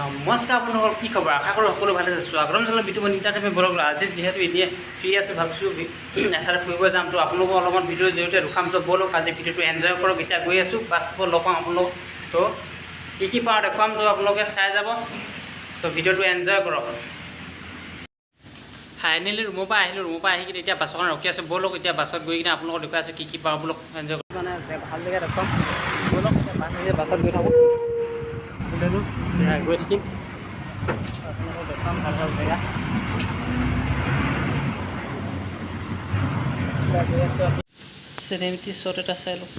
নমস্কাৰ আপোনালোকৰ কি খবৰ আশা কৰোঁ সকলো ভালে আছে স্বাগতম জনালোঁ বিটু মনিতা টাইমে ব্লগ আজি যিহেতু এতিয়া ফ্ৰী আছোঁ ভাবিছোঁ এঠাইত ফুৰিব যাম তো আপোনালোকৰ অলপমান ভিডিঅ'ৰ জৰিয়তে ৰখাম তো ব'লক আজি ভিডিঅ'টো এনজয় কৰক এতিয়া গৈ আছোঁ বাস্তৱত লগ পাম আপোনালোক তো কি পাওঁ দেখুৱাম তো আপোনালোকে চাই যাব তো ভিডিঅ'টো এনজয় কৰক ফাইনেলি ৰুমৰ পৰা আহি কিনে এতিয়া বাছৰ কাৰণে ৰখি আছোঁ ব'লক এতিয়া বাছত গৈ কিনে আপোনালোকক দেখুৱাই আছোঁ কি পাওঁ ব'লক এনজয় কৰি মানে ভাল জেগা দেখুৱাম ব'লক বাছত গৈ থাকোঁ গৈ থাকিম আপোনালোকক দেখুৱাম ভাল ভাল জেগা গৈ আছোঁ চেনেমিটি শ্বট এটা চাই লওঁ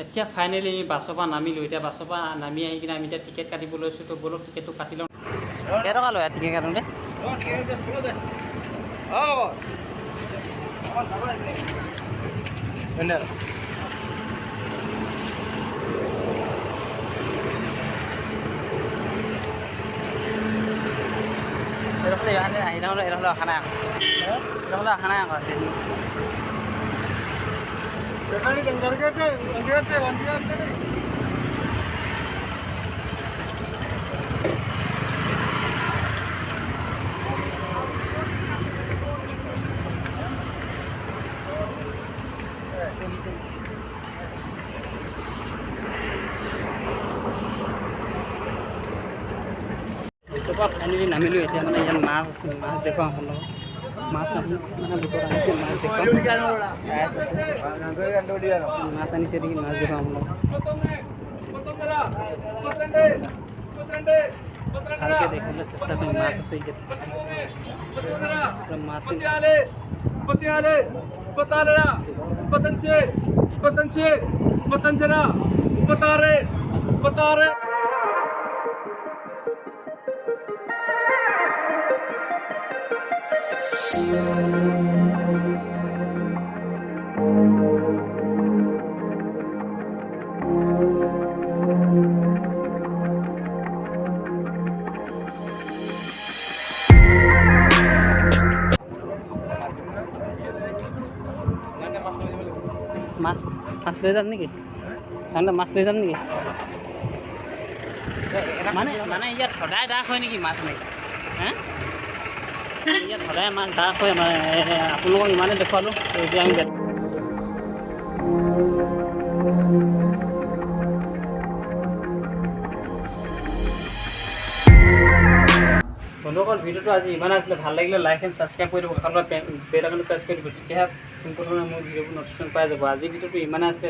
এতিয়া ফাইনেলি বাছৰ পৰা নামিলোঁ এতিয়া বাছৰ পৰা নামি আহি কিনে আমি এতিয়া টিকেট কাটিব লৈছোঁ তো ব'লক টিকেটটো কাটি লওঁ কেইটকা লয় টিকেট কাটোঁতে এরকম খানা খানা ফাইনেলি নামিলোঁ এতিয়া মানে ইয়াত মাছ আছে মাছ দেখুৱাম আপোনালোকক মাছ আনি মানে ভিতৰত আনিছে মাছ দেখুৱাম মাছ আনিছে দেখি মাছ দেখুৱাম আপোনালোকক ভালকৈ দেখিবলৈ চেষ্টা কৰিম মাছ আছে ইয়াত মাছ মাছ লৈ যাম নেকি তাৰমানে মাছ লৈ যাম নেকি মানে ইয়াত সদায় ডাক হয় নেকি মাছ নেকি হে ইয়াত সদায় মাছ ডাক হয় মানে আপোনালোকক ইমানেই দেখুৱালোঁ এতিয়া আমি বন্ধুসকল ভিডিঅ'টো আজি ইমান আছিলে ভাল লাগিলে লাইক এণ্ড ছাবস্ক্ৰাইব কৰি দিব কাষত বেল আইকনটো প্ৰেছ কৰি দিব তেতিয়াহে পোনপ্ৰথমে মোৰ ভিডিঅ'বোৰ নটিফিকেশ্যন পাই যাব আজি ভিডিঅ'টো ইমানে আছিলে